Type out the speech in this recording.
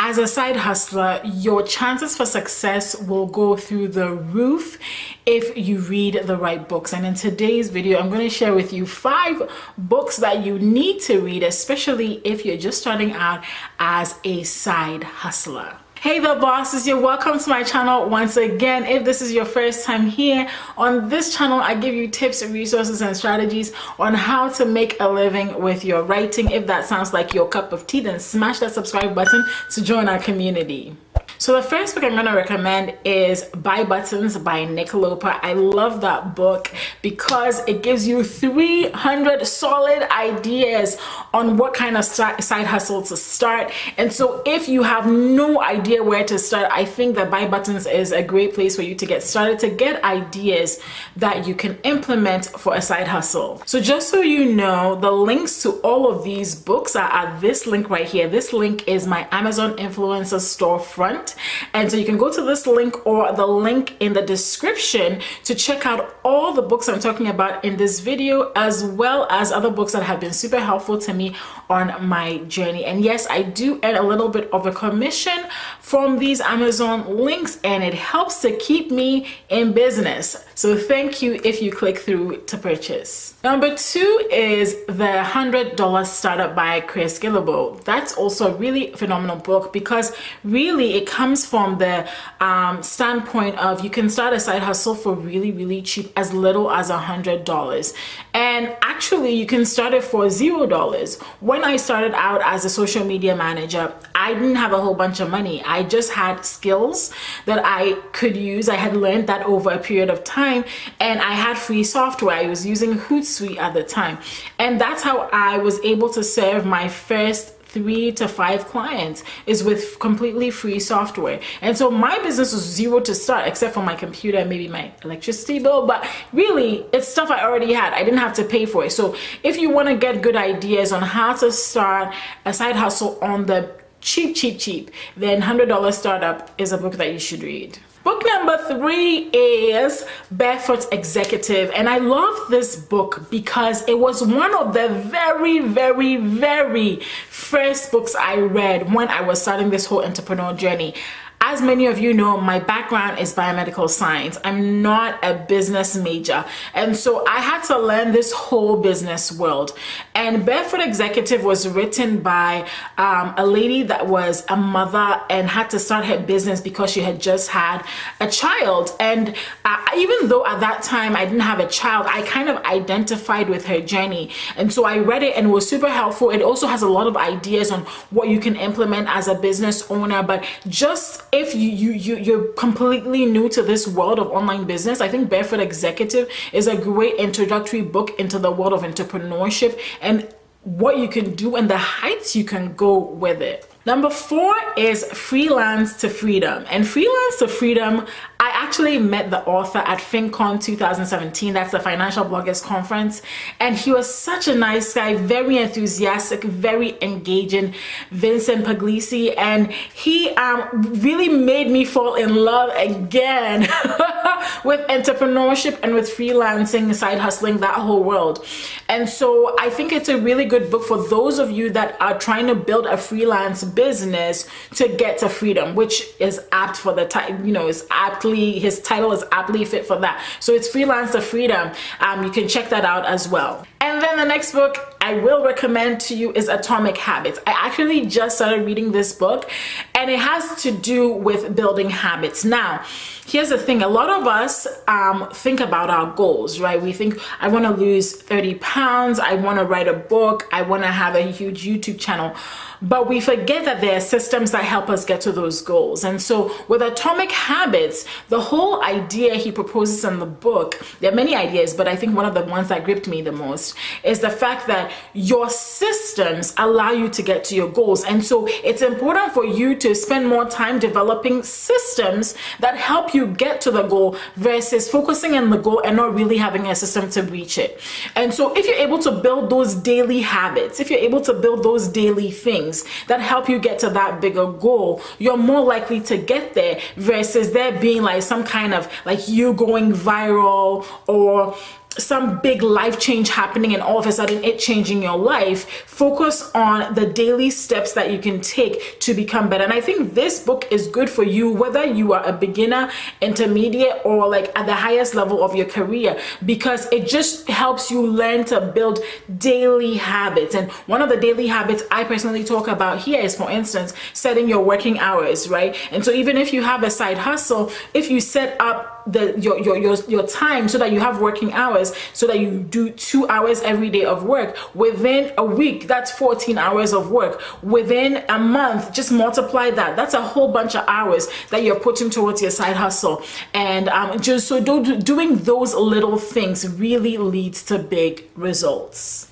as a side hustler, your chances for success will go through the roof if you read the right books. And in today's video, I'm going to share with you 5 books that you need to read, especially if you're just starting out as a side hustler. Hey there bosses, you're welcome to my channel once again. If this is your first time here, on this channel I give you tips, resources and strategies on how to make a living with your writing. If that sounds like your cup of tea, then smash that subscribe button to join our community. So the first book I'm going to recommend is Buy Buttons by Nick Loper. I love that book because it gives you 300 solid ideas on what kind of side hustle to start. And so if you have no idea where to start, I think that Buy Buttons is a great place for you to get started, to get ideas that you can implement for a side hustle. So just so you know, the links to all of these books are at this link right here. This link is my Amazon influencer storefront. And so you can go to this link or the link in the description to check out all the books I'm talking about in this video, as well as other books that have been super helpful to me on my journey. And yes, I do earn a little bit of a commission from these Amazon links, and it helps to keep me in business. So thank you if you click through to purchase. Number 2 is the $100 Startup by Chris Guillebeau. That's also a really phenomenal book because really it comes from the standpoint of you can start a side hustle for really cheap, as little as $100. And actually you can start it for $0. When I started out as a social media manager, I didn't have a whole bunch of money. I just had skills that I could use. I had learned that over a period of time, and I had free software. I was using Hootsuite at the time, and that's how I was able to serve my first 3 to 5 clients, is with completely free software. And so my business was $0 to start, except for my computer and maybe my electricity bill, but really it's stuff I already had. I didn't have to pay for it. So if you want to get good ideas on how to start a side hustle on the cheap, then $100 Startup is a book that you should read. Book number 3 is Barefoot Executive, and I love this book because it was one of the very first books I read when I was starting this whole entrepreneur journey. As many of you know, my background is biomedical science. I'm not a business major, and so I had to learn this whole business world. And Barefoot Executive was written by a lady that was a mother and had to start her business because she had just had a child. And even though at that time I didn't have a child, I kind of identified with her journey. And so I read it and it was super helpful. It also has a lot of ideas on what you can implement as a business owner. But just if you're completely new to this world of online business, I think Barefoot Executive is a great introductory book into the world of entrepreneurship and what you can do and the heights you can go with it. Number 4 is Freelance to Freedom. And Freelance to Freedom, I actually met the author at FinCon 2017. That's the Financial Bloggers Conference. And he was such a nice guy, very enthusiastic, very engaging, Vincent Puglisi. And he really made me fall in love again with entrepreneurship and with freelancing, side hustling, that whole world. And so I think it's a really good book for those of you that are trying to build a freelance business to get to freedom, which is apt for the title. You know, his title is aptly fit for that. So it's Freelance to Freedom. You can check that out as well. And then the next book I will recommend to you is Atomic Habits. I actually just started reading this book, and it has to do with building habits. Now, here's the thing. A lot of us think about our goals, right? We think, I want to lose 30 pounds. I want to write a book. I want to have a huge YouTube channel. But we forget that there are systems that help us get to those goals. And so with Atomic Habits, the whole idea he proposes in the book, there are many ideas, but I think one of the ones that gripped me the most is the fact that your systems allow you to get to your goals. And so it's important for you to spend more time developing systems that help you get to the goal versus focusing on the goal and not really having a system to reach it. And so if you're able to build those daily habits, if you're able to build those daily things that help you get to that bigger goal, you're more likely to get there versus there being like some kind of like you going viral or some big life change happening and all of a sudden it changing your life. Focus on the daily steps that you can take to become better. And I think this book is good for you, whether you are a beginner, intermediate, or like at the highest level of your career, because it just helps you learn to build daily habits. And one of the daily habits I personally talk about here is, for instance, setting your working hours, right? And so even if you have a side hustle, if you set up your time so that you have working hours, so that you do 2 hours every day of work, within a week that's 14 hours of work. Within a month, just multiply that. That's a whole bunch of hours that you're putting towards your side hustle. And just so doing those little things really leads to big results.